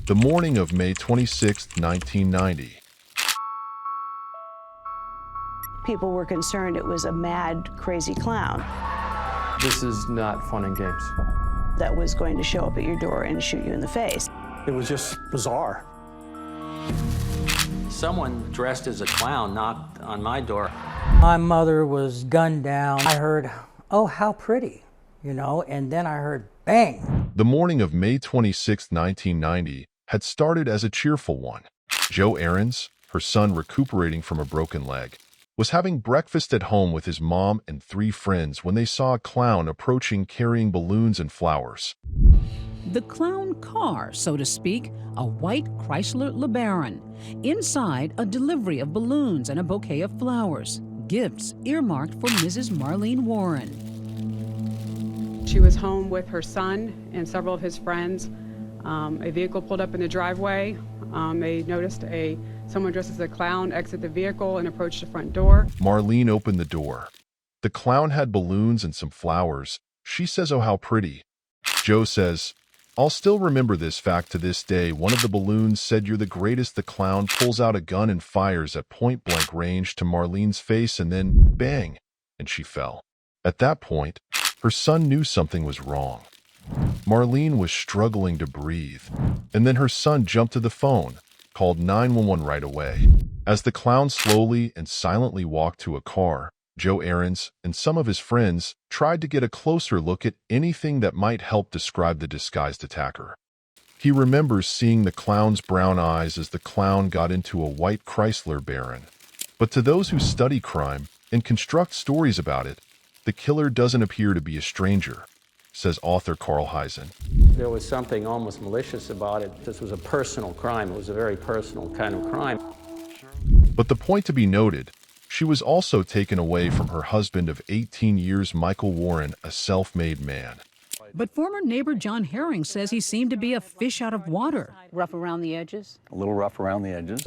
The morning of May 26, 1990. People were concerned it was a mad, crazy clown This is not fun and games. that was going to show up at your door and shoot you in the face. It was just bizarre. Someone dressed as a clown knocked on my door. My mother was gunned down. I heard, "Oh, how pretty," and then I heard bang. The morning of May 26, 1990, had started as a cheerful one. Joe Ahrens, her son recuperating from a broken leg, was having breakfast at home with his mom and 3 friends when they saw a clown approaching carrying balloons and flowers. The clown car, so to speak, a white Chrysler LeBaron. Inside, a delivery of balloons and a bouquet of flowers, gifts earmarked for Mrs. Marlene Warren. She was home with her son and several of his friends. A vehicle pulled up in the driveway. They noticed someone dressed as a clown exit the vehicle and approach the front door. Marlene opened the door. The clown had balloons and some flowers. She says, "Oh, how pretty." Joe says, "I'll still remember this fact to this day. One of the balloons said, 'You're the greatest.'" The clown pulls out a gun and fires at point-blank range to Marlene's face, and then bang, and she fell. At that point, her son knew something was wrong. Marlene was struggling to breathe, and then her son jumped to the phone, called 911 right away. As the clown slowly and silently walked to a car, Joe Ahrens and some of his friends tried to get a closer look at anything that might help describe the disguised attacker. He remembers seeing the clown's brown eyes as the clown got into a white Chrysler Baron. But to those who study crime and construct stories about it, the killer doesn't appear to be a stranger, says author Carl Heisen. There was something almost malicious about it. This was a personal crime. It was a very personal kind of crime. But the point to be noted, she was also taken away from her husband of 18 years, Michael Warren, a self-made man. But former neighbor John Herring says he seemed to be a fish out of water. Rough around the edges? A little rough around the edges.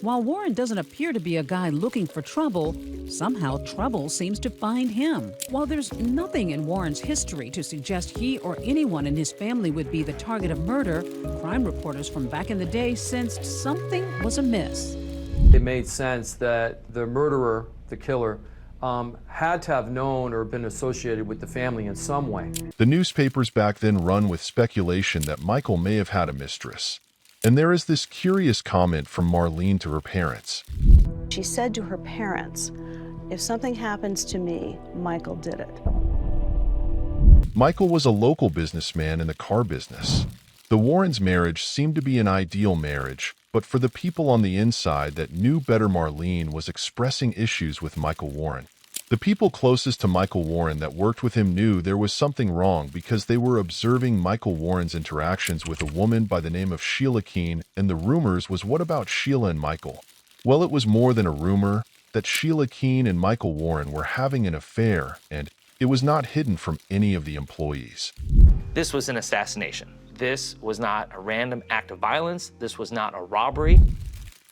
While Warren doesn't appear to be a guy looking for trouble, somehow trouble seems to find him. While there's nothing in Warren's history to suggest he or anyone in his family would be the target of murder, crime reporters from back in the day sensed something was amiss. It made sense that the murderer, the killer, had to have known or been associated with the family in some way. The newspapers back then run with speculation that Michael may have had a mistress. And there is this curious comment from Marlene to her parents. She said to her parents, "If something happens to me, Michael did it." Michael was a local businessman in the car business. The Warrens' marriage seemed to be an ideal marriage, but for the people on the inside that knew better, Marlene was expressing issues with Michael Warren. The people closest to Michael Warren that worked with him knew there was something wrong because they were observing Michael Warren's interactions with a woman by the name of Sheila Keen, and the rumors was, what about Sheila and Michael? Well, it was more than a rumor that Sheila Keen and Michael Warren were having an affair, and it was not hidden from any of the employees. This was an assassination. This was not a random act of violence. This was not a robbery.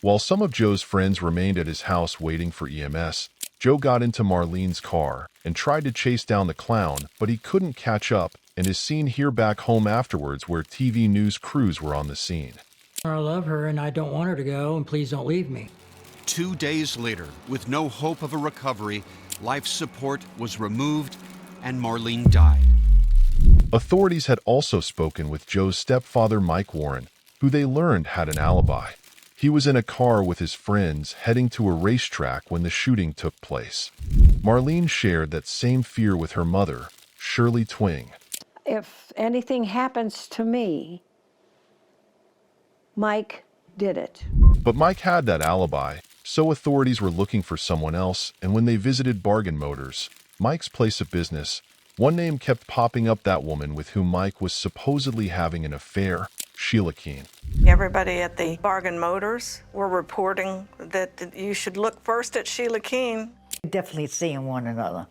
While some of Joe's friends remained at his house waiting for EMS, Joe got into Marlene's car and tried to chase down the clown, but he couldn't catch up and is seen here back home afterwards where TV news crews were on the scene. I love her and I don't want her to go, and please don't leave me. 2 days later, with no hope of a recovery, life support was removed and Marlene died. Authorities had also spoken with Joe's stepfather, Mike Warren, who they learned had an alibi. He was in a car with his friends heading to a racetrack when the shooting took place. Marlene shared that same fear with her mother, Shirley Twing. If anything happens to me, Mike did it. But Mike had that alibi, so authorities were looking for someone else, and when they visited Bargain Motors, Mike's place of business, one name kept popping up: that woman with whom Mike was supposedly having an affair, Sheila Keen. Everybody at the Bargain Motors were reporting that you should look first at Sheila Keen. Definitely seeing one another.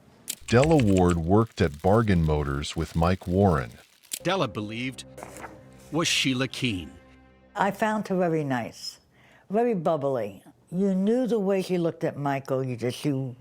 Della Ward worked at Bargain Motors with Mike Warren. Della believed was Sheila Keen. I found her very nice, very bubbly. You knew the way she looked at Michael, you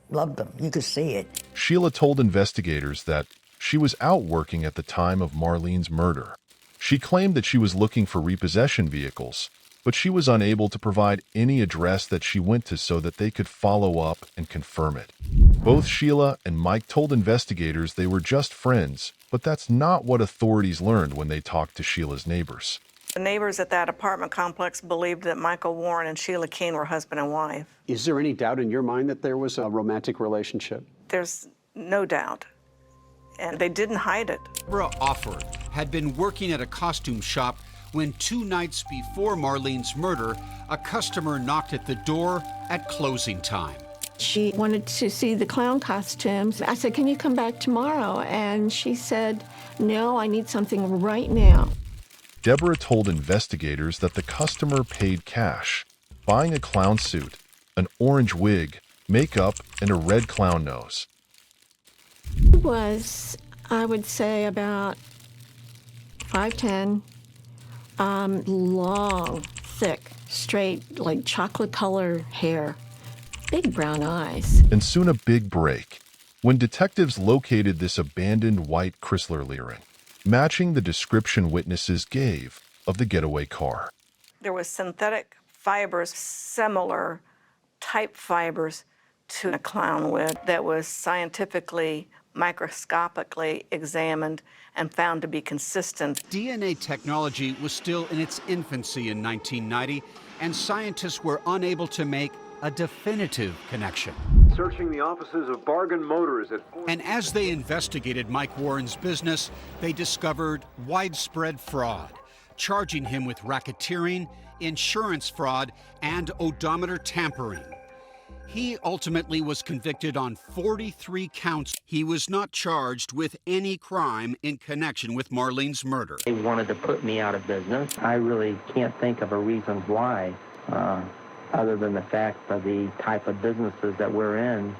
loved him. You could see it. Sheila told investigators that she was out working at the time of Marlene's murder. She claimed that she was looking for repossession vehicles, but she was unable to provide any address that she went to so that they could follow up and confirm it. Both Sheila and Mike told investigators they were just friends, but that's not what authorities learned when they talked to Sheila's neighbors. The neighbors at that apartment complex believed that Michael Warren and Sheila Keen were husband and wife. Is there any doubt in your mind that there was a romantic relationship? There's no doubt. And they didn't hide it. Deborah Offord had been working at a costume shop when 2 nights before Marlene's murder, a customer knocked at the door at closing time. She wanted to see the clown costumes. I said, "Can you come back tomorrow?" And she said, "No, I need something right now." Deborah told investigators that the customer paid cash, buying a clown suit, an orange wig, makeup, and a red clown nose. He was, I would say, about 5'10", long, thick, straight, like chocolate color hair, big brown eyes. And soon a big break, when detectives located this abandoned white Chrysler Leering, matching the description witnesses gave of the getaway car. There was synthetic fibers, similar type fibers to a clown wig that was scientifically, microscopically examined and found to be consistent. DNA technology was still in its infancy in 1990, and scientists were unable to make a definitive connection. Searching the offices of Bargain Motors at... And as they investigated Mike Warren's business, they discovered widespread fraud, charging him with racketeering, insurance fraud, and odometer tampering. He ultimately was convicted on 43 counts. He was not charged with any crime in connection with Marlene's murder. They wanted to put me out of business. I really can't think of a reason why, other than the fact of the type of businesses that we're in,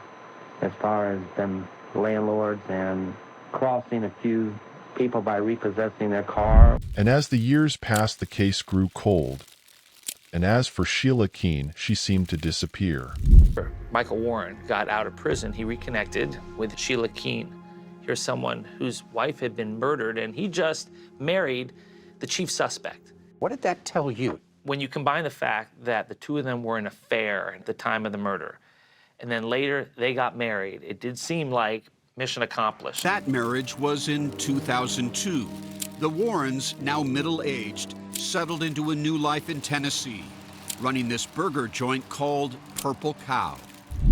as far as them landlords and crossing a few people by repossessing their car. And as the years passed, the case grew cold. And as for Sheila Keen, she seemed to disappear. Michael Warren got out of prison. He reconnected with Sheila Keen. Here's someone whose wife had been murdered, and he just married the chief suspect. What did that tell you? When you combine the fact that the two of them were in an affair at the time of the murder, and then later they got married, it did seem like mission accomplished. That marriage was in 2002. The Warrens, now middle-aged, settled into a new life in Tennessee, running this burger joint called Purple Cow.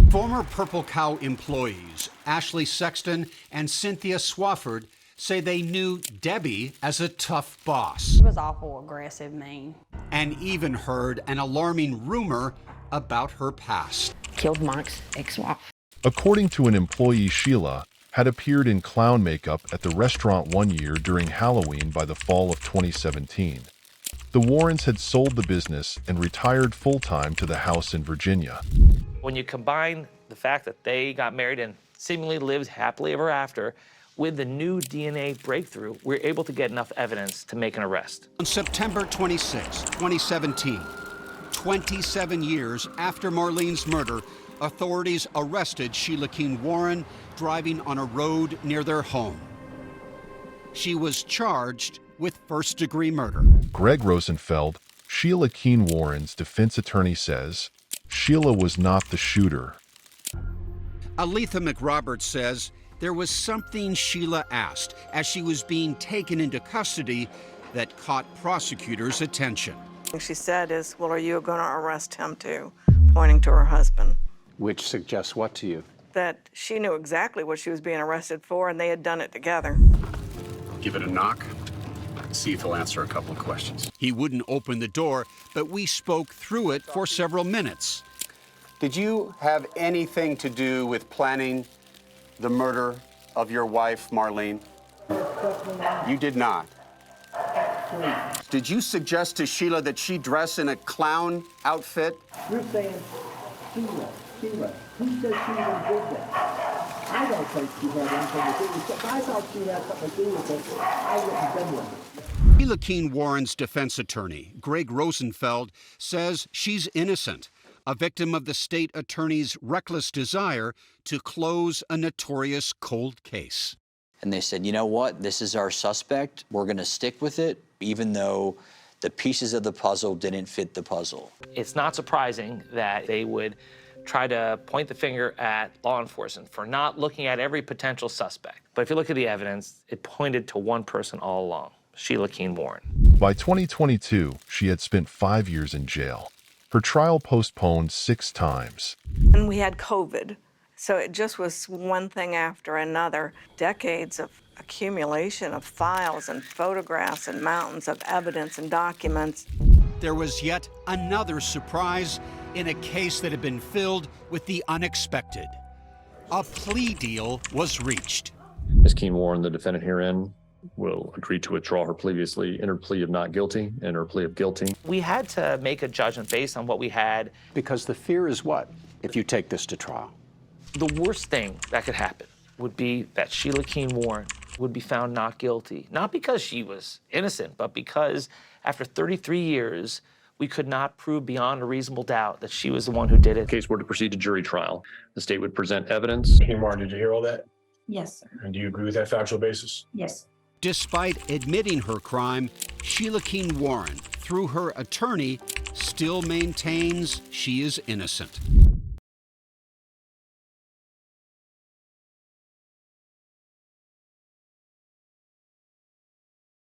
Former Purple Cow employees, Ashley Sexton and Cynthia Swafford, say they knew Debbie as a tough boss. He was awful, aggressive, mean. And even heard an alarming rumor about her past. Killed Mike's ex-wife. According to an employee, Sheila had appeared in clown makeup at the restaurant one year during Halloween by the fall of 2017. The Warrens had sold the business and retired full-time to the house in Virginia. When you combine the fact that they got married and seemingly lived happily ever after with the new DNA breakthrough, we're able to get enough evidence to make an arrest. On September 26, 2017, 27 years after Marlene's murder, authorities arrested Sheila Keen Warren driving on a road near their home. She was charged with first-degree murder. Greg Rosenfeld, Sheila Keen Warren's defense attorney, says Sheila was not the shooter. Aletha McRoberts says there was something Sheila asked as she was being taken into custody that caught prosecutors' attention. What she said is, "Well, are you going to arrest him too?" Pointing to her husband. Which suggests what to you? That she knew exactly what she was being arrested for, and they had done it together. Give it a knock. See if he'll answer a couple of questions. He wouldn't open the door, but we spoke through it for several minutes. Did you have anything to do with planning the murder of your wife, Marlene? You did not. Did you suggest to Sheila that she dress in a clown outfit? You're saying Sheila. Who said Sheila did that? I don't think she had anything to do with it. If I thought she had something to do with it, I wouldn't have been with it. Sheila Keen Warren's defense attorney, Greg Rosenfeld, says she's innocent, a victim of the state attorney's reckless desire to close a notorious cold case. And they said, you know what, this is our suspect. We're going to stick with it, even though the pieces of the puzzle didn't fit the puzzle. It's not surprising that they would try to point the finger at law enforcement for not looking at every potential suspect. But if you look at the evidence, it pointed to one person all along, Sheila Keen Warren. By 2022, she had spent 5 years in jail. Her trial postponed 6 times. And we had COVID, so it just was one thing after another. Decades of accumulation of files and photographs and mountains of evidence and documents. There was yet another surprise in a case that had been filled with the unexpected. A plea deal was reached. Ms. Keen Warren, the defendant herein, will agree to withdraw her previously entered plea of not guilty and her plea of guilty. We had to make a judgment based on what we had. Because the fear is what if you take this to trial? The worst thing that could happen would be that Sheila Keen Warren would be found not guilty. Not because she was innocent, but because after 33 years, we could not prove beyond a reasonable doubt that she was the one who did it. If the case were to proceed to jury trial, the state would present evidence. Keen Warren, did you hear all that? Yes, sir. And do you agree with that factual basis? Yes. Despite admitting her crime, Sheila Keen Warren, through her attorney, still maintains she is innocent.